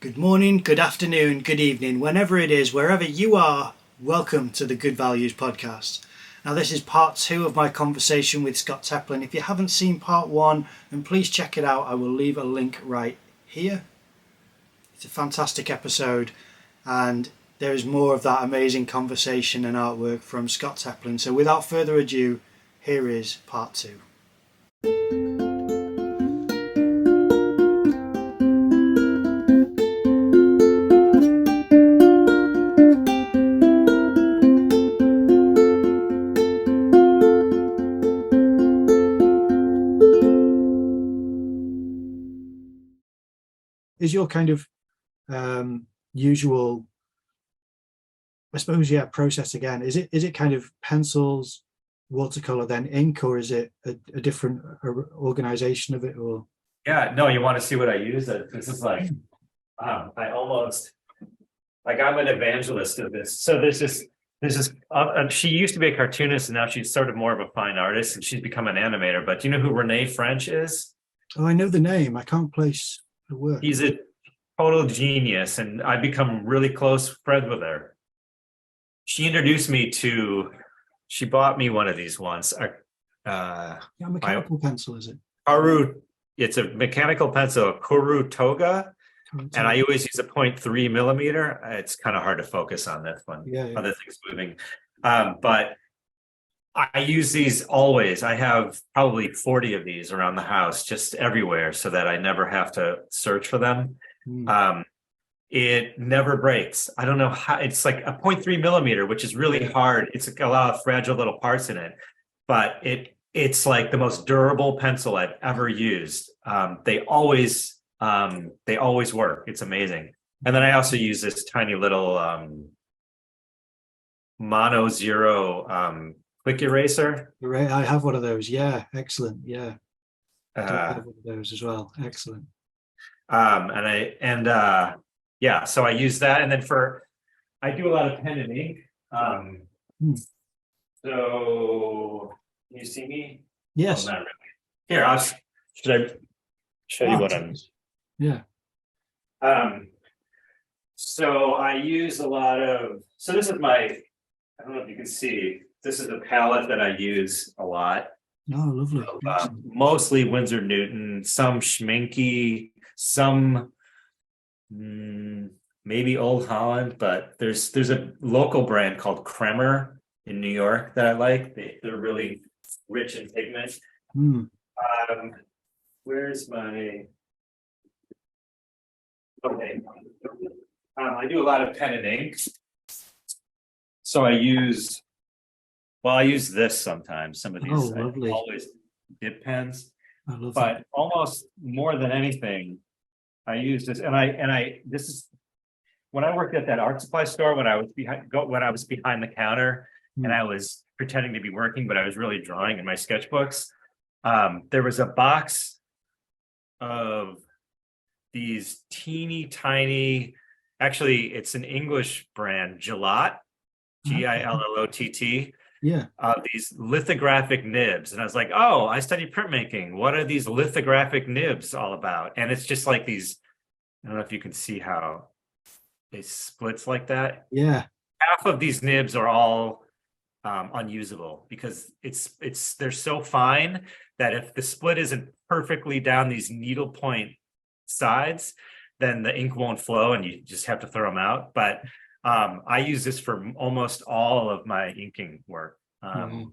Good morning, good afternoon, good evening, whenever it is, wherever you are, welcome to the Good Values podcast. Now, this is part 2 of my conversation with Scott Teplin. If you haven't seen part 1, then please check it out. I will leave a link right here. It's a fantastic episode, and there is more of that amazing conversation and artwork from Scott Teplin. So without further ado, here is part 2. Is your kind of usual, I suppose, process again? Is it kind of pencils, watercolor, then ink, or is it a different organization of it? Or Yeah, no, you want to see what I use? This is like, I almost, like I'm an evangelist of this. So she used to be a cartoonist and now she's sort of more of a fine artist and she's become an animator. But do you know who Renee French is? Oh, I know the name. I can't place the work. He's a total genius and I've become really close friends with her. She bought me one of these once. Mechanical pencil, is it? It's a mechanical pencil, Kuru Toga. And I always use a 0.3 millimeter. It's kind of hard to focus on this one. Yeah. Other things moving. But I use these always. I have probably 40 of these around the house, just everywhere, so that I never have to search for them. It never breaks. I don't know how. It's like a 0.3 millimeter, which is really hard. It's a lot of fragile little parts in it, but it's like the most durable pencil I've ever used. They always work. It's amazing. And then I also use this tiny little mono zero quick eraser. I have one of those. Yeah, excellent. Yeah, I have one of those as well. Excellent. So I use that, and then I do a lot of pen and ink. So can you see me? Yes. Oh, not really. Here, should I show you what I'm? Yeah. So I use a lot of. So this is I don't know if you can see. This is a palette that I use a lot. Oh, lovely. Mostly Winsor Newton, some Schminke, some maybe Old Holland, but there's a local brand called Kremer in New York that I like. They're really rich in pigment. Where's my? Okay. I do a lot of pen and ink. So I use this sometimes. Some of these lovely. Always dip pens. I love But that. almost more than anything, I use this, and this is when I worked at that art supply store when I was behind the counter and I was pretending to be working, but I was really drawing in my sketchbooks. There was a box of these teeny tiny, actually it's an English brand, Gillott, Gillott. Yeah. These lithographic nibs. And I was like, oh, I study printmaking. What are these lithographic nibs all about? And it's just like these, I don't know if you can see how it splits like that. Yeah. Half of these nibs are all unusable because they're so fine that if the split isn't perfectly down these needle point sides, then the ink won't flow and you just have to throw them out. But I use this for almost all of my inking work. And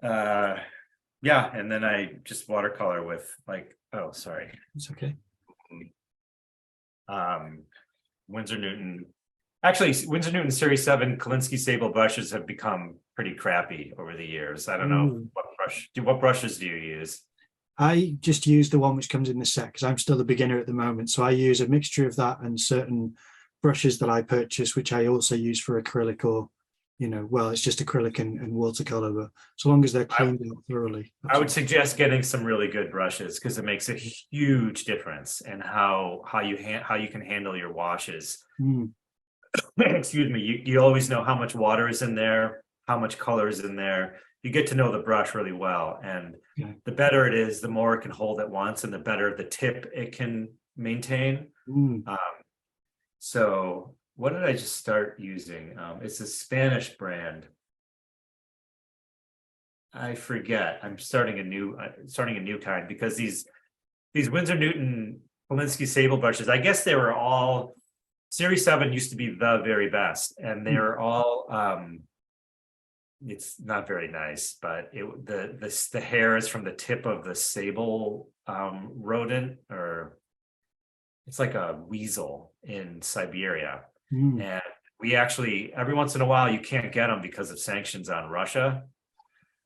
then I just watercolor with sorry. It's okay. Winsor Newton. Actually, Winsor Newton Series 7 Kolinsky Sable brushes have become pretty crappy over the years. I don't know what brushes do you use? I just use the one which comes in the set because I'm still a beginner at the moment. So I use a mixture of that and certain brushes that I purchase, which I also use for acrylic or, it's just acrylic and watercolor. But so long as they're cleaned out thoroughly. I would suggest getting some really good brushes because it makes a huge difference in how you can handle your washes. Excuse me. You always know how much water is in there, how much color is in there. You get to know the brush really well, and the better it is, the more it can hold at once, and the better the tip it can maintain. Mm. So what did I just start using? It's a Spanish brand. I forget. I'm starting a new kind, because these Winsor Newton Polinsky Sable brushes, I guess they were all Series 7 used to be the very best, and they're all it's not very nice, but the hair is from the tip of the sable rodent, or it's like a weasel in Siberia. And we actually, every once in a while, you can't get them because of sanctions on Russia.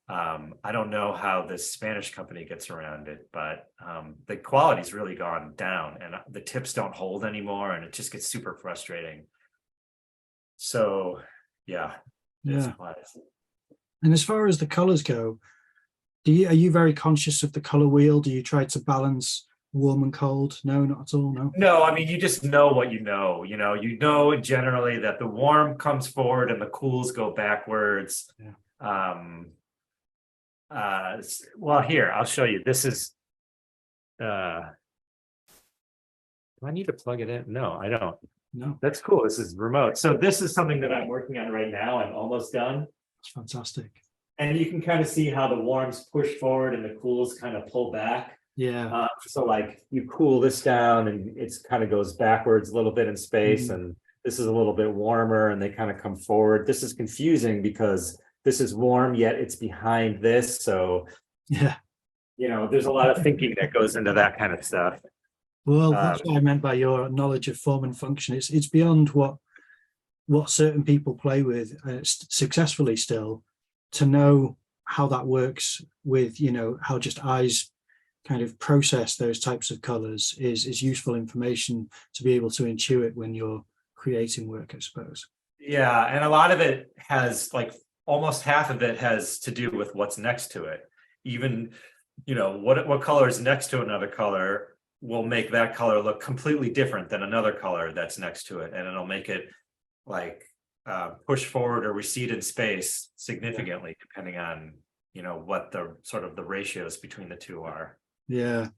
I don't know how this Spanish company gets around it, but the quality's really gone down, and the tips don't hold anymore, and it just gets super frustrating. So yeah. And as far as the colors go, are you very conscious of the color wheel? Do you try to balance warm and cold? No, not at all. No, I mean, you just know what you know. You know generally that the warm comes forward and the cools go backwards. Well, here, I'll show you. This is do I need to plug it in? No, I don't. No. That's cool. This is remote. So this is something that I'm working on right now. I'm almost done. It's fantastic. And you can kind of see how the warms push forward and the cools kind of pull back. Yeah. So like you cool this down and it's kind of goes backwards a little bit in space, and this is a little bit warmer and they kind of come forward. This is confusing because this is warm, yet it's behind this. So yeah, there's a lot of thinking that goes into that kind of stuff. Well, that's what I meant by your knowledge of form and function. It's beyond what certain people play with successfully still, to know how that works with, how just eyes kind of process those types of colors is useful information to be able to intuit when you're creating work, I suppose. Yeah, and a lot of it has, like, almost half of it has to do with what's next to it. Even, what color is next to another color will make that color look completely different than another color that's next to it, and it'll make it like push forward or recede in space significantly, depending on what the sort of the ratios between the two are. Yeah.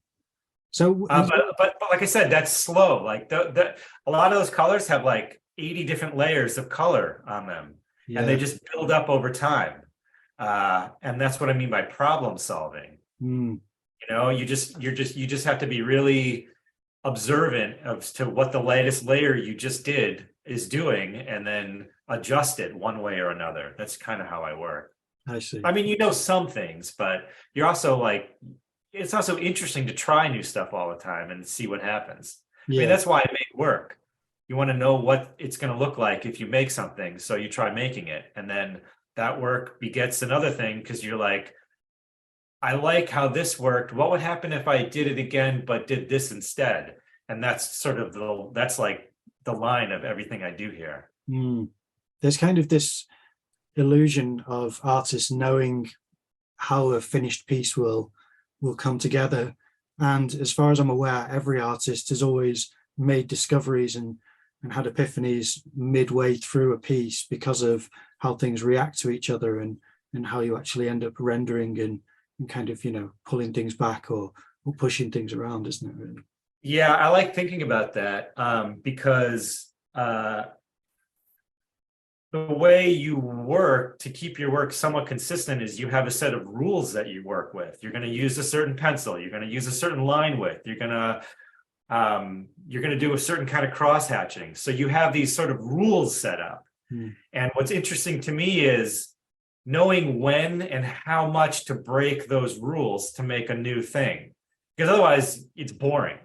So but like I said, that's slow. Like a lot of those colors have like 80 different layers of color on them, and they just build up over time. And that's what I mean by problem solving. You just have to be really observant as to what the latest layer you just did is doing, and then adjust it one way or another. That's kind of how I work. I see. I mean, some things, but you're also like, it's also interesting to try new stuff all the time and see what happens. I mean, that's why I make work. You want to know what it's going to look like if you make something, so you try making it, and then that work begets another thing, because you're like, I like how this worked. What would happen if I did it again but did this instead? And that's sort of that's like the line of everything I do here. There's kind of this illusion of artists knowing how a finished piece will come together, and as far as I'm aware, every artist has always made discoveries and had epiphanies midway through a piece because of how things react to each other, and how you actually end up rendering and kind of pulling things back or pushing things around, isn't it, really? Yeah, I like thinking about that, because the way you work to keep your work somewhat consistent is you have a set of rules that you work with. You're going to use a certain pencil. You're going to use a certain line width. You're going to do a certain kind of cross hatching. So you have these sort of rules set up. And what's interesting to me is knowing when and how much to break those rules to make a new thing, because otherwise it's boring.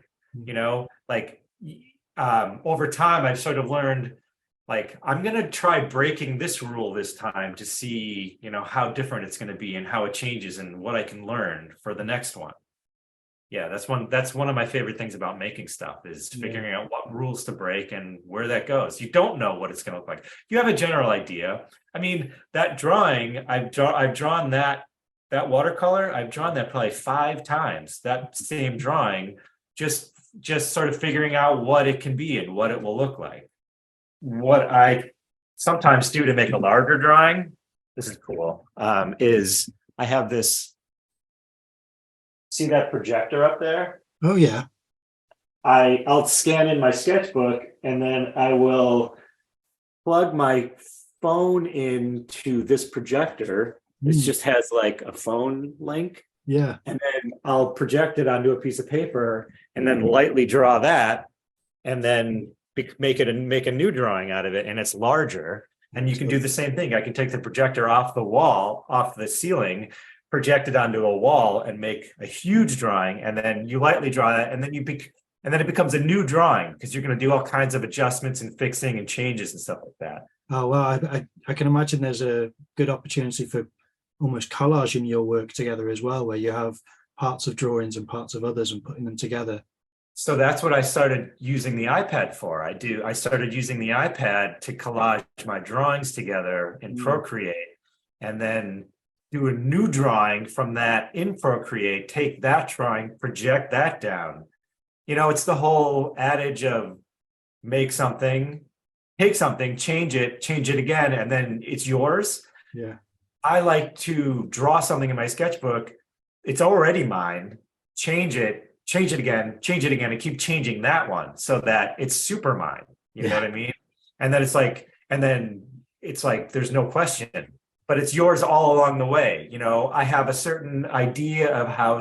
Over time, I've sort of learned, like, I'm going to try breaking this rule this time to see, how different it's going to be and how it changes and what I can learn for the next one. Yeah, that's one of my favorite things about making stuff, is figuring out what rules to break and where that goes. You don't know what it's going to look like. You have a general idea. I mean, that drawing, I've drawn that watercolor. I've drawn that probably 5 times, that same drawing, just sort of figuring out what it can be and what it will look like. What I sometimes do to make a larger drawing, this is cool, is I have this, see that projector up there? Oh, yeah. I'll scan in my sketchbook and then I will plug my phone into this projector. It Mm, just has like a phone link, yeah. and then I'll project it onto a piece of paper and then lightly draw that and then make a new drawing out of it, and it's larger. And you can do the same thing. I can take the projector off the wall, off the ceiling, project it onto a wall and make a huge drawing, and then you lightly draw that, and then and then it becomes a new drawing because you're going to do all kinds of adjustments and fixing and changes and stuff like that. Oh, well, I can imagine there's a good opportunity for almost collaging your work together as well, where you have parts of drawings and parts of others and putting them together. So that's what I started using the iPad for. I started using the iPad to collage my drawings together in Procreate, and then do a new drawing from that in Procreate, take that drawing, project that down. It's the whole adage of make something, take something, change it again, and then it's yours. Yeah. I like to draw something in my sketchbook. It's already mine. Change it again, and keep changing that one so that it's super mine. You know what I mean? And then it's like there's no question, but it's yours all along the way. I have a certain idea of how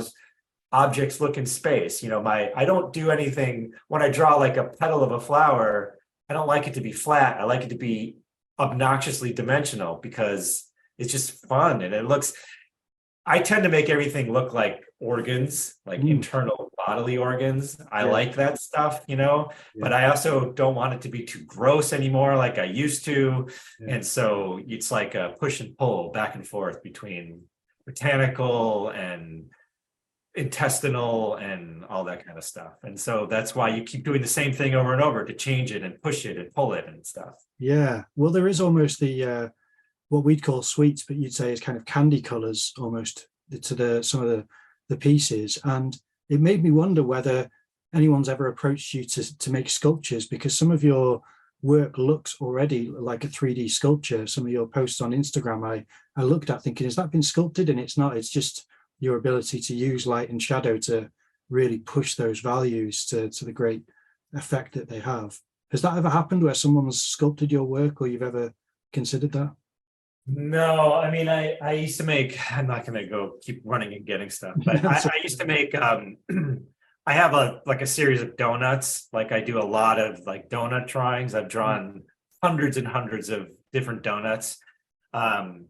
objects look in space. I don't do anything when I draw like a petal of a flower. I don't like it to be flat. I like it to be obnoxiously dimensional because it's just fun and it looks. I tend to make everything look like organs, like internal bodily organs. I like that stuff, but I also don't want it to be too gross anymore like I used to. And so it's like a push and pull back and forth between botanical and intestinal and all that kind of stuff. And so that's why you keep doing the same thing over and over to change it and push it and pull it and stuff. Yeah. Well, there is almost the what we'd call sweets, but you'd say is kind of candy colors almost to some of the pieces. And it made me wonder whether anyone's ever approached you to make sculptures, because some of your work looks already like a 3D sculpture. Some of your posts on Instagram, I looked at thinking, has that been sculpted? And it's not. It's just your ability to use light and shadow to really push those values to the great effect that they have. Has that ever happened where someone's sculpted your work, or you've ever considered that? No, I mean, I used to make, I'm not going to go keep running and getting stuff, but I used to make, I have a series of donuts. Like I do a lot of like donut drawings. I've drawn hundreds and hundreds of different donuts. And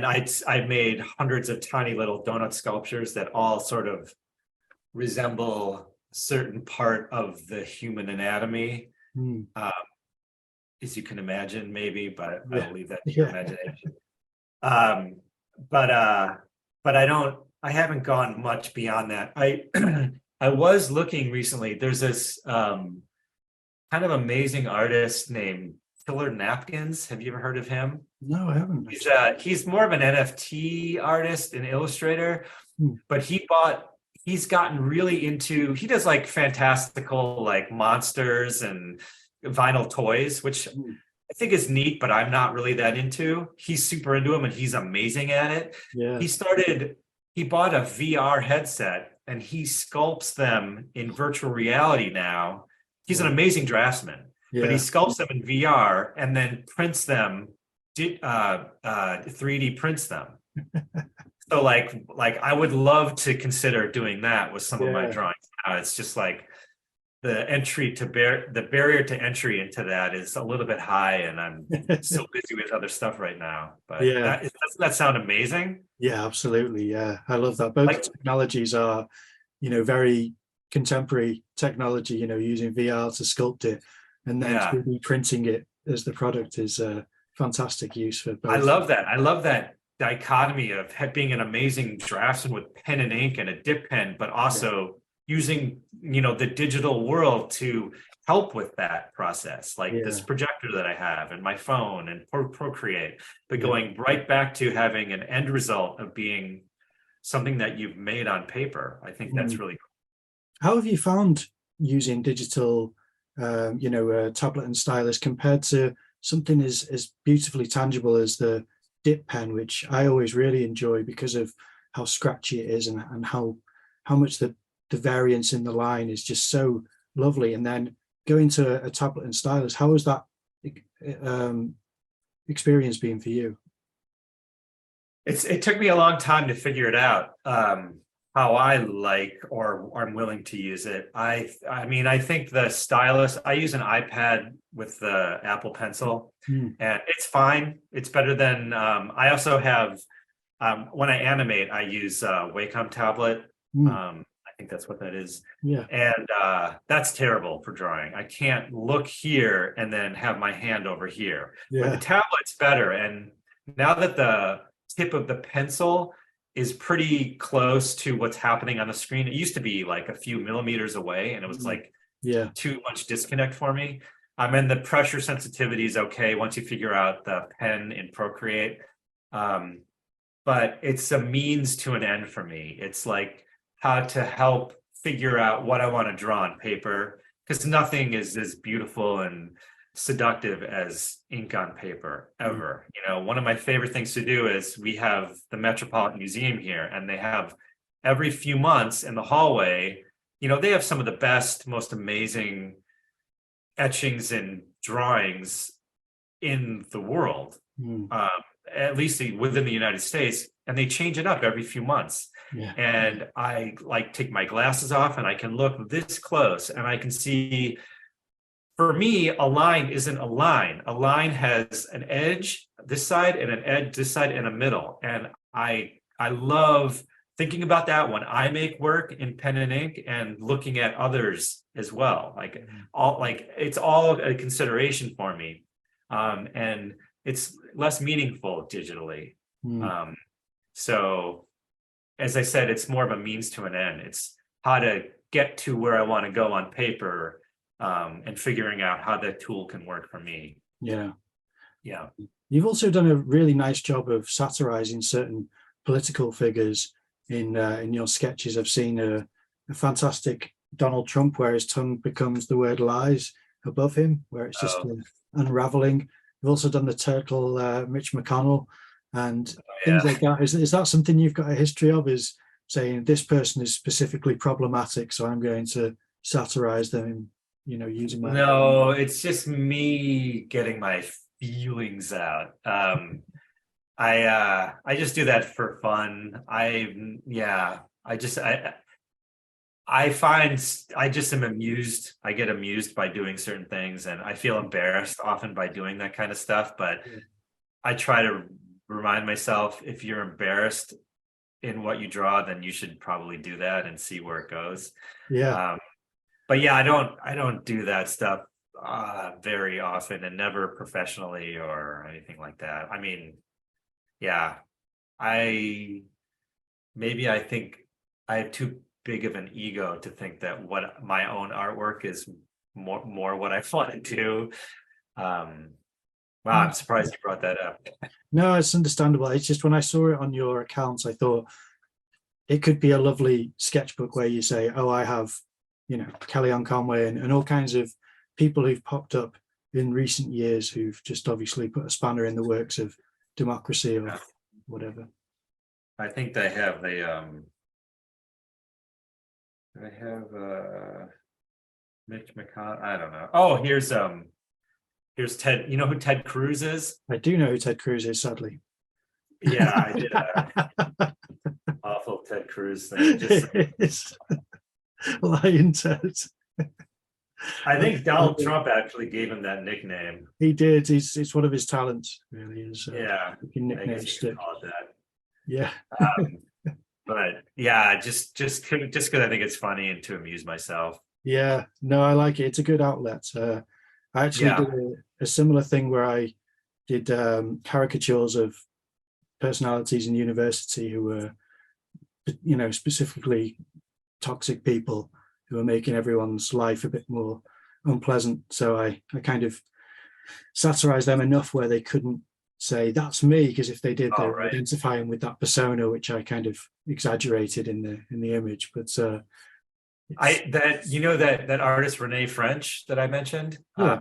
I made hundreds of tiny little donut sculptures that all sort of resemble a certain part of the human anatomy. As you can imagine, maybe, but I'll leave that to your imagination. But I haven't gone much beyond that. I was looking recently, there's this kind of amazing artist named Killer Napkins. Have you ever heard of him? No, I haven't. He's more of an NFT artist and illustrator, but he's gotten really into, he does like fantastical like monsters and vinyl toys, which I think is neat, but I'm not really that into. He's super into them and he's amazing at it. Yeah. He bought a VR headset and he sculpts them in virtual reality now. He's an amazing draftsman, but he sculpts them in VR and then prints them, 3D prints them. So like I would love to consider doing that with some of my drawings. It's just like the barrier to entry into that is a little bit high, and I'm so busy with other stuff right now. But doesn't that sound amazing? Yeah, absolutely. Yeah, I love that. Both technologies are, very contemporary technology. Using VR to sculpt it, and then 3D printing it as the product is a fantastic use for both. I love that dichotomy of being an amazing draftsman with pen and ink and a dip pen, but also using the digital world to help with that process, like this projector that I have and my phone and Procreate, but going right back to having an end result of being something that you've made on paper. I think that's really cool. How have you found using digital tablet and stylus compared to something as beautifully tangible as the dip pen, which I always really enjoy because of how scratchy it is and how much the variance in the line is just so lovely. And then going to a tablet and stylus, how has that um, experience been for you? It took me a long time to figure it out. How I like or I'm willing to use it. I mean, I think the stylus, I use an iPad with the Apple Pencil, Mm, and it's fine. It's better than I also have when I animate, I use Wacom tablet. mm, I think that's what that is. yeah, And that's terrible for drawing. I can't look here and then have my hand over here. Where the yeah, tablet's better. And now that the tip of the pencil is pretty close to what's happening on the screen, it used to be like a few millimeters away, and it was mm, like yeah, too much disconnect for me. And the pressure sensitivity is okay once you figure out the pen in Procreate. Um, but it's a means to an end for me. It's like how to help figure out what I want to draw on paper, because nothing is as beautiful and seductive as ink on paper mm, ever. You know, one of my favorite things to do is we have the Metropolitan Museum here, and they have every few months in the hallway, you know, they have some of the best, most amazing etchings and drawings in the world, mm, um, at least within the United States, and they change it up every few months. yeah, And I like take my glasses off and I can look this close and I can see, for me, a line isn't a line. A line has an edge this side and an edge this side and a middle. And I love thinking about that when I make work in pen and ink and looking at others as well. Like mm, all like it's all a consideration for me. And it's less meaningful digitally. mm, Um, so as I said, it's more of a means to an end. It's how to get to where I want to go on paper, and figuring out how that tool can work for me. yeah. Yeah. You've also done a really nice job of satirizing certain political figures in your sketches. I've seen a fantastic Donald Trump where his tongue becomes the word lies above him, where it's just Oh, unraveling. You've also done the turtle Mitch McConnell and things yeah. like that. Is that something you've got a history of? Is saying this person is specifically problematic, so I'm going to satirize them, using my No, it's just me getting my feelings out. I just do that for fun. Yeah, I find I just am amused. I get amused by doing certain things, and I feel embarrassed often by doing that kind of stuff. But I try to remind myself, if you're embarrassed in what you draw, then you should probably do that and see where it goes. yeah. Um, but yeah, I don't do that stuff very often, and never professionally or anything like that. I mean, yeah, I maybe I think I have too big of an ego to think that what my own artwork is more what I want to do. Um, wow, I'm surprised you brought that up. No, it's understandable. It's just when I saw it on your accounts, I thought it could be a lovely sketchbook where you say, oh, I have, Kellyanne Conway and all kinds of people who've popped up in recent years who've just obviously put a spanner in the works of democracy or whatever. I think they have Mitch McConnell. I don't know. Oh, here's Ted. You know who Ted Cruz is? I do know who Ted Cruz is, sadly. Yeah, I did a awful Ted Cruz thing. Just It's Lion Ted. I think Donald Trump actually gave him that nickname. He did. It's one of his talents, really, is Yeah, making I guess nicknames you stick. could call it that. Yeah. But yeah, just because I think it's funny and to amuse myself. Yeah, no, I like it. It's a good outlet. I actually Yeah. did a similar thing where I did caricatures of personalities in university who were, specifically toxic people who were making everyone's life a bit more unpleasant. So I kind of satirized them enough where they couldn't say that's me, because if they did, they All were right. identifying with that persona, which I kind of exaggerated in the image. But That artist Renee French that I mentioned. yeah.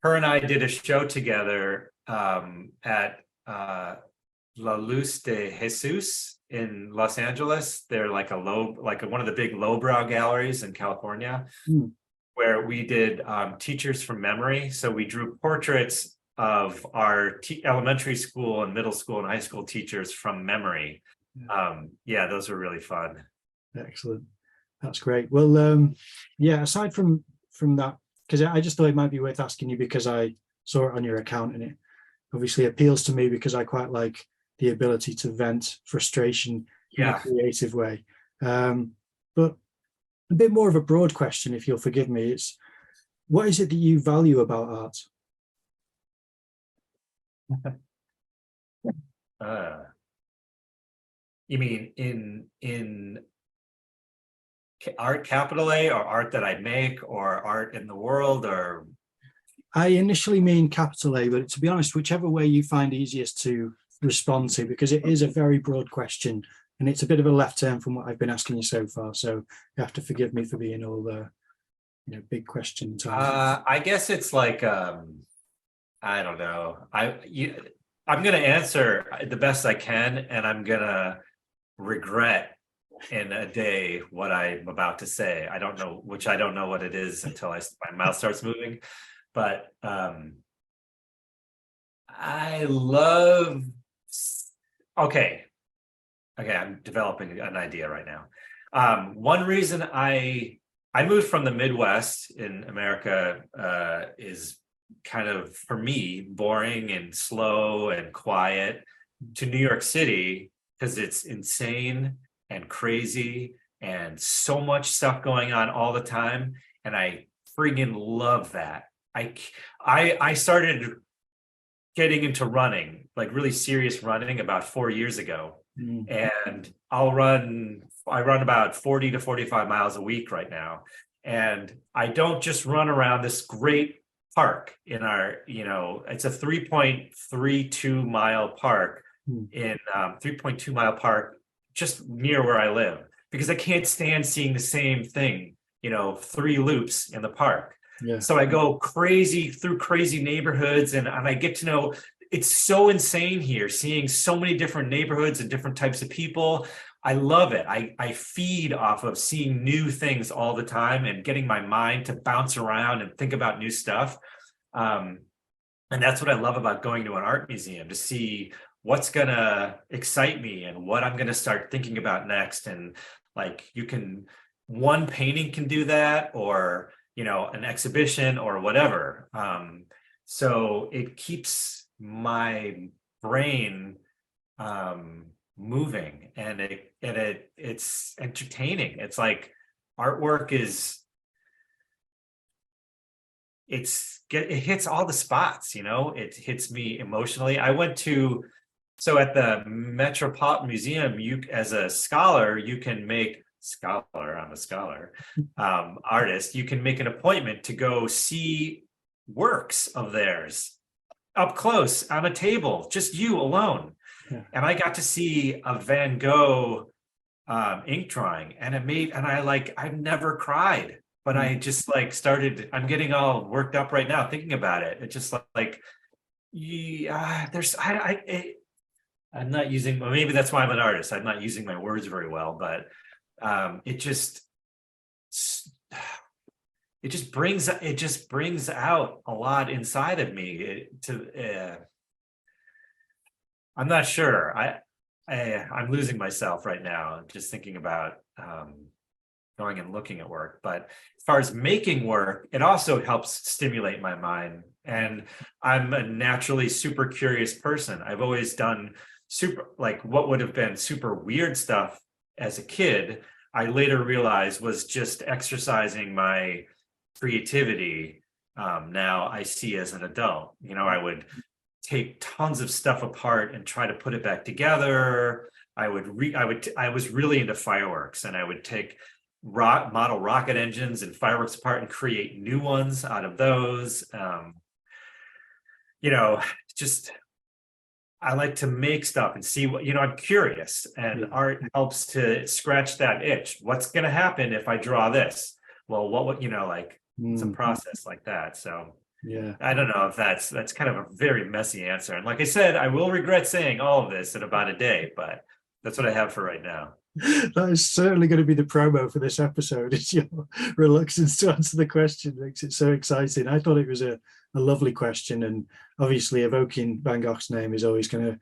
Her and I did a show together at La Luz de Jesus in Los Angeles. They're like like one of the big lowbrow galleries in California. Mm. where we did teachers from memory. So we drew portraits of our elementary school and middle school and high school teachers from memory. Yeah, those were really fun. Excellent. That's great. Well, yeah, aside from that, because I just thought it might be worth asking you because I saw it on your account and it obviously appeals to me because I quite like the ability to vent frustration in a Yeah. creative way. But a bit more of a broad question, if you'll forgive me, it's what is it that you value about art? Uh, you mean in art capital A, or art that I make, or art in the world, or I initially mean capital A, but to be honest, whichever way you find easiest to respond to, because it is a very broad question and it's a bit of a left turn from what I've been asking you so far. So you have to forgive me for being all the big question time. I guess it's like I don't know. I'm gonna answer the best I can, and I'm gonna regret in a day what I'm about to say. I don't know, which I don't know what it is until my mouth starts moving. But I love. Okay, I'm developing an idea right now. One reason I moved from the Midwest in America is kind of, for me, boring and slow and quiet, to New York City because it's insane and crazy and so much stuff going on all the time, and I friggin' love that. I started getting into running, like really serious running, about 4 years ago. Mm. And I run about 40 to 45 miles a week right now. And I don't just run around this great park in our, it's a 3.32 mile park Mm. in 3.2 mile park just near where I live, because I can't stand seeing the same thing, 3 loops in the park. Yeah. So I go crazy through crazy neighborhoods, and I get to know, it's so insane here, seeing so many different neighborhoods and different types of people. I love it. I feed off of seeing new things all the time and getting my mind to bounce around and think about new stuff. And that's what I love about going to an art museum, to see what's gonna excite me and what I'm gonna start thinking about next. And like, one painting can do that, or an exhibition or whatever. So it keeps my brain moving, and it's entertaining. It's like artwork it hits all the spots, it hits me emotionally. So at the Metropolitan Museum, as a scholar, you can make I'm a scholar, artist, you can make an appointment to go see works of theirs up close on a table, just you alone. Yeah. And I got to see a Van Gogh ink drawing, and I've never cried, but I just I'm getting all worked up right now thinking about it. It's just yeah, I'm not using, maybe that's why I'm an artist. I'm not using my words very well, but it just brings out a lot inside of me. I'm not sure. I'm losing myself right now just thinking about going and looking at work. But as far as making work, it also helps stimulate my mind. And I'm a naturally super curious person. I've always done what would have been super weird stuff as a kid, I later realized was just exercising my creativity. Now I see as an adult, I would take tons of stuff apart and try to put it back together. I was really into fireworks, and I would take model rocket engines and fireworks apart and create new ones out of those. Just, I like to make stuff and see what, I'm curious, and art helps to scratch that itch. What's going to happen if I draw this? Well, what would, it's a process like that. So yeah, I don't know if that's kind of a very messy answer. And like I said, I will regret saying all of this in about a day, but that's what I have for right now. That is certainly going to be the promo for this episode. It's your reluctance to answer the question makes it so exciting. I thought it was a lovely question, and obviously evoking Van Gogh's name is always going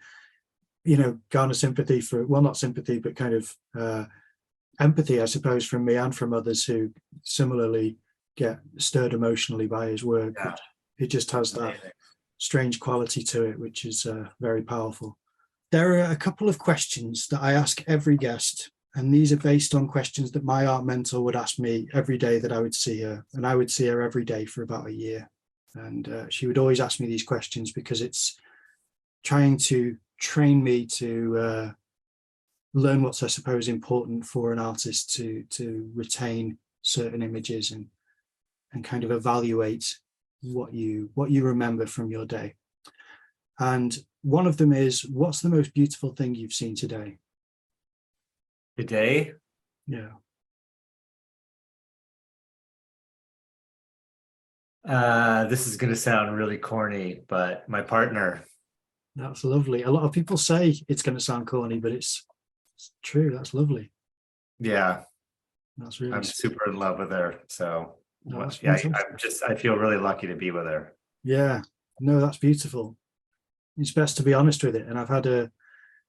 to, garner sympathy for, well, not sympathy, but kind of empathy, I suppose, from me and from others who similarly get stirred emotionally by his work. Yeah. It just has that strange quality to it, which is very powerful. There are a couple of questions that I ask every guest, and these are based on questions that my art mentor would ask me every day that I would see her, and I would see her every day for about a year. And she would always ask me these questions because it's trying to train me to learn what's, I suppose, important for an artist to retain certain images and kind of evaluate what you remember from your day. And one of them is, what's the most beautiful thing you've seen today? Today? Yeah. This is going to sound really corny, but my partner. That's lovely. A lot of people say it's going to sound corny, but it's true. That's lovely. Yeah. That's really I'm sweet. super in love with her. So No, that's yeah, fantastic. I feel really lucky to be with her. Yeah. No, that's beautiful. It's best to be honest with it. And I've had a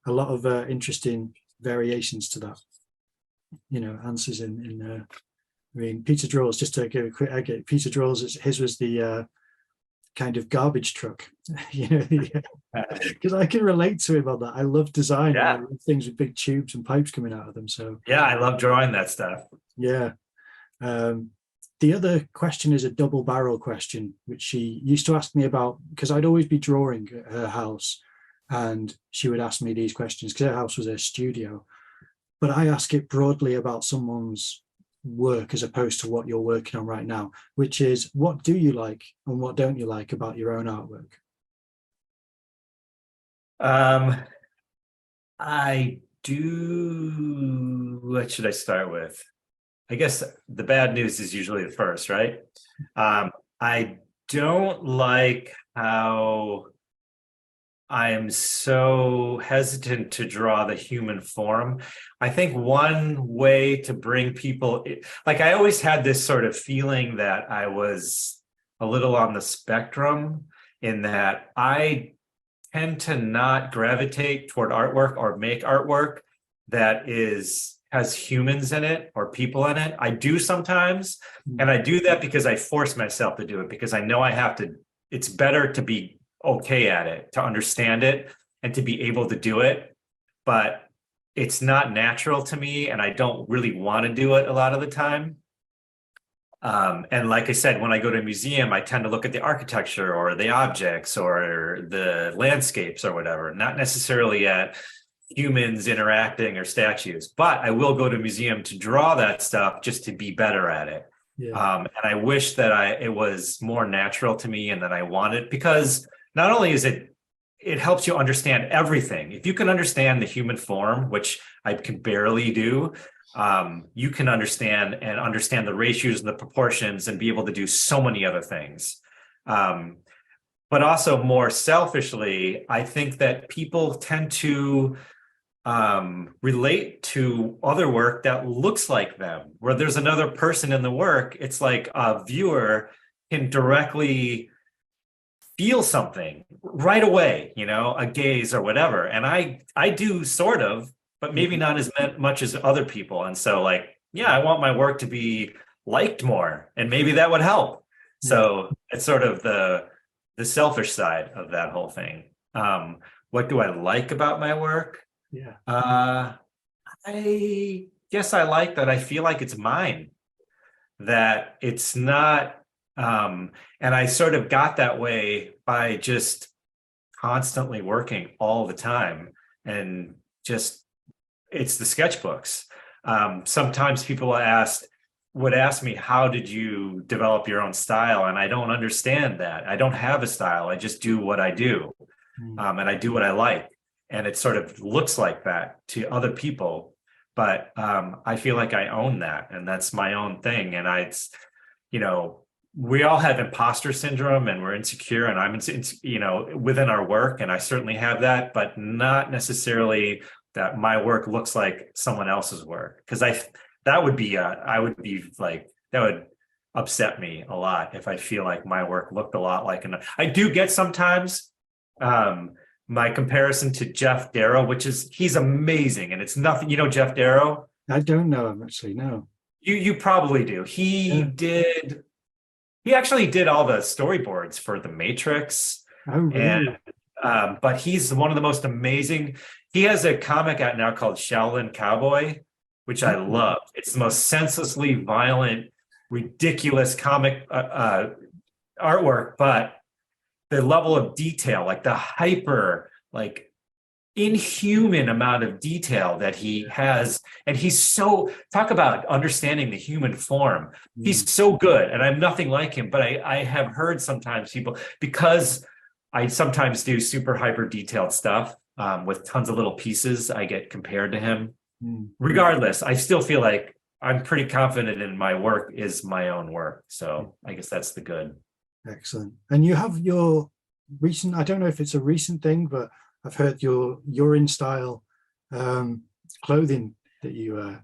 lot of interesting variations to that, answers in I mean, Peter Draws, just to give a quick egg, Peter Draws, his was the kind of garbage truck, because I can relate to him on that. I love design and I Yeah. love things with big tubes and pipes coming out of them. So Yeah, I love drawing that stuff. yeah. The other question is a double barrel question, which she used to ask me about, because I'd always be drawing at her house and she would ask me these questions because her house was her studio. But I ask it broadly about someone's work as opposed to what you're working on right now, which is, what do you like and what don't you like about your own artwork? I do. What should I start with? I guess the bad news is usually the first, right? I don't like how I am so hesitant to draw the human form. I think one way to bring people, like I always had this sort of feeling that I was a little on the spectrum in that I tend to not gravitate toward artwork or make artwork that has humans in it or people in it. I do sometimes, and I do that because I force myself to do it because I know I have to. It's better to be okay at it, to understand it, and to be able to do it. But it's not natural to me, and I don't really want to do it a lot of the time. And like I said, when I go to a museum, I tend to look at the architecture or the objects or the landscapes or whatever, not necessarily at humans interacting or statues. But I will go to a museum to draw that stuff just to be better at it. Yeah. And I wish that it was more natural to me and that I wanted, because not only is it helps you understand everything. If you can understand the human form, which I can barely do, you can understand the ratios and the proportions and be able to do so many other things. But also more selfishly, I think that people tend to relate to other work that looks like them, where there's another person in the work. It's like a viewer can directly feel something right away, a gaze or whatever. And I do sort of, but maybe not as much as other people. And so yeah, I want my work to be liked more, and maybe that would help. So it's sort of the selfish side of that whole thing. What do I like about my work? Yeah. I guess I like that I feel like it's mine, that it's not, and I sort of got that way by just constantly working all the time, and just, it's the sketchbooks. Sometimes people would ask me, how did you develop your own style? And I don't understand that. I don't have a style. I just do what I do. And I do what I like. And it sort of looks like that to other people. But I feel like I own that, and that's my own thing. And we all have imposter syndrome, and we're insecure, and I'm, within our work. And I certainly have that, but not necessarily that my work looks like someone else's work. Because that would be I would be like, that would upset me a lot if I feel like my work looked a lot like another. I do get sometimes my comparison to Jeff Darrow, which is, he's amazing, and it's nothing, you know, Jeff Darrow. I don't know him actually. No. You probably do. He actually did all the storyboards for The Matrix. Oh, really? And but he's one of the most amazing. He has a comic out now called Shaolin Cowboy, which I love. It's the most senselessly violent, ridiculous comic artwork, but the level of detail, like the hyper, like inhuman amount of detail that he has, and he's so, talk about understanding the human form. He's so good, and I'm nothing like him, but I have heard sometimes people, because I sometimes do super hyper detailed stuff with tons of little pieces, I get compared to him. Regardless, I still feel like I'm pretty confident in my work is my own work, so I guess that's the good. Excellent. And you have your recent, I don't know if it's a recent thing, but I've heard your urine style clothing that you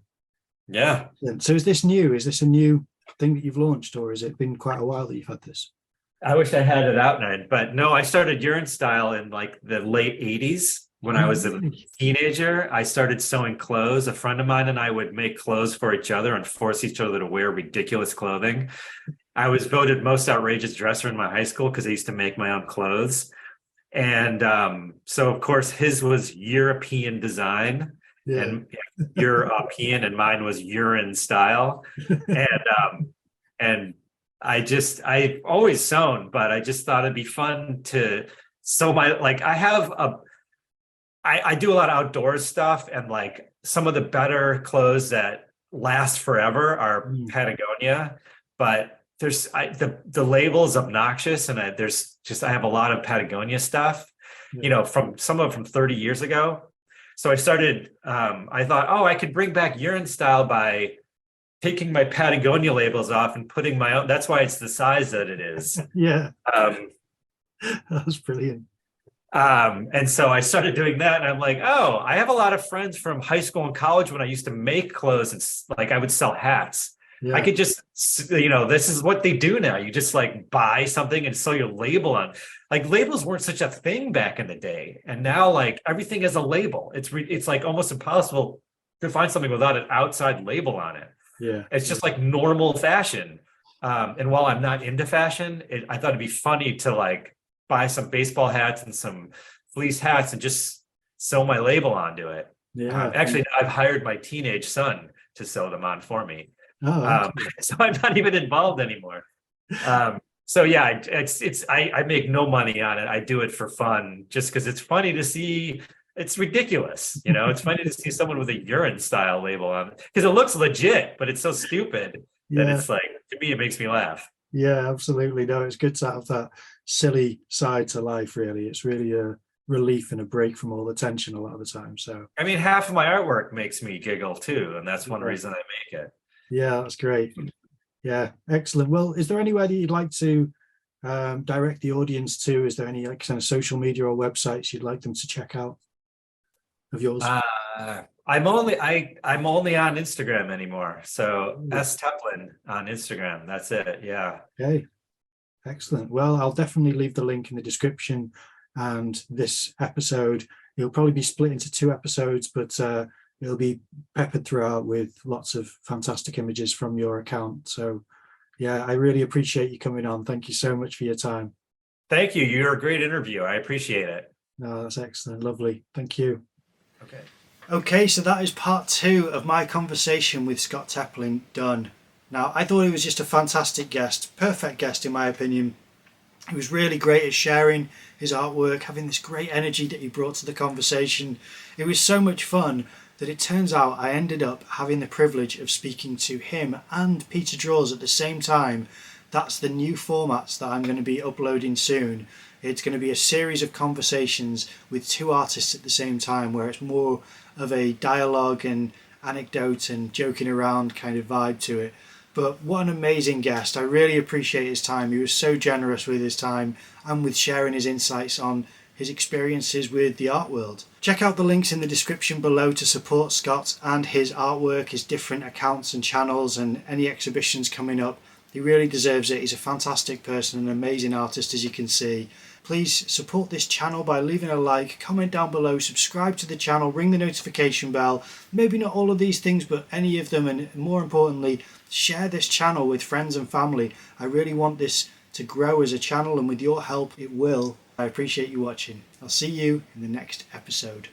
Yeah. So is this new? Is this a new thing that you've launched, or has it been quite a while that you've had this? I wish I had it out now, but no, I started Urine Style in like the late 80s when I was a teenager. I started sewing clothes. A friend of mine and I would make clothes for each other and force each other to wear ridiculous clothing. I was voted most outrageous dresser in my high school because I used to make my own clothes. And so, of course, his was European design and European, and mine was Urine Style. And I always sewn, but I just thought it'd be fun to sew I do a lot of outdoors stuff, and like some of the better clothes that last forever are Patagonia, but the label's obnoxious, and I have a lot of Patagonia stuff, you know, from some of them from 30 years ago. So I started, I thought, oh, I could bring back Urine Style by taking my Patagonia labels off and putting my own. That's why it's the size that it is. Yeah. That's brilliant. And so I started doing that, and I'm like, oh, I have a lot of friends from high school and college when I used to make clothes, and like I would sell hats. Yeah. I could just, you know, this is what they do now. You just like buy something and sew your label on. Like labels weren't such a thing back in the day, and now like everything is a label. It's like almost impossible to find something without an outside label on it. Yeah, it's just like normal fashion. And while I'm not into fashion, I thought it'd be funny to like buy some baseball hats and some fleece hats and just sew my label onto it. Yeah. Actually, I've hired my teenage son to sew them on for me. Oh, so I'm not even involved anymore. So yeah, I make no money on it. I do it for fun, just because it's funny to see. It's ridiculous, you know. It's funny to see someone with a Urine Style label on it, because it looks legit, but it's so stupid that it's like, to me, it makes me laugh. Yeah, absolutely. No, it's good to have that silly side to life. Really, it's really a relief and a break from all the tension a lot of the time. So I mean, half of my artwork makes me giggle too, and that's one reason I make it. Yeah, that's great. Yeah, excellent. Well, is there anywhere that you'd like to direct the audience to? Is there any like kind of social media or websites you'd like them to check out of yours? I'm only on Instagram anymore. So S Teplin on Instagram. That's it. Yeah. Okay. Excellent. Well, I'll definitely leave the link in the description. And this episode, it'll probably be split into 2 episodes, but it'll be peppered throughout with lots of fantastic images from your account. So yeah, I really appreciate you coming on. Thank you so much for your time. Thank you. You're a great interview. I appreciate it. No, that's excellent. Lovely. Thank you. Okay, so that is part 2 of my conversation with Scott Teplin done. Now, I thought he was just a fantastic guest, perfect guest in my opinion. He was really great at sharing his artwork, having this great energy that he brought to the conversation. It was so much fun that it turns out I ended up having the privilege of speaking to him and Peter Draws at the same time. That's the new formats that I'm going to be uploading soon. It's going to be a series of conversations with 2 artists at the same time, where it's more of a dialogue and anecdote and joking around kind of vibe to it. But what an amazing guest. I really appreciate his time. He was so generous with his time and with sharing his insights on his experiences with the art world. Check out the links in the description below to support Scott and his artwork, his different accounts and channels, and any exhibitions coming up. He really deserves it. He's a fantastic person, an amazing artist, as you can see. Please support this channel by leaving a like, comment down below, subscribe to the channel, ring the notification bell. Maybe not all of these things, but any of them, and more importantly, share this channel with friends and family. I really want this to grow as a channel, and with your help it will. I appreciate you watching. I'll see you in the next episode.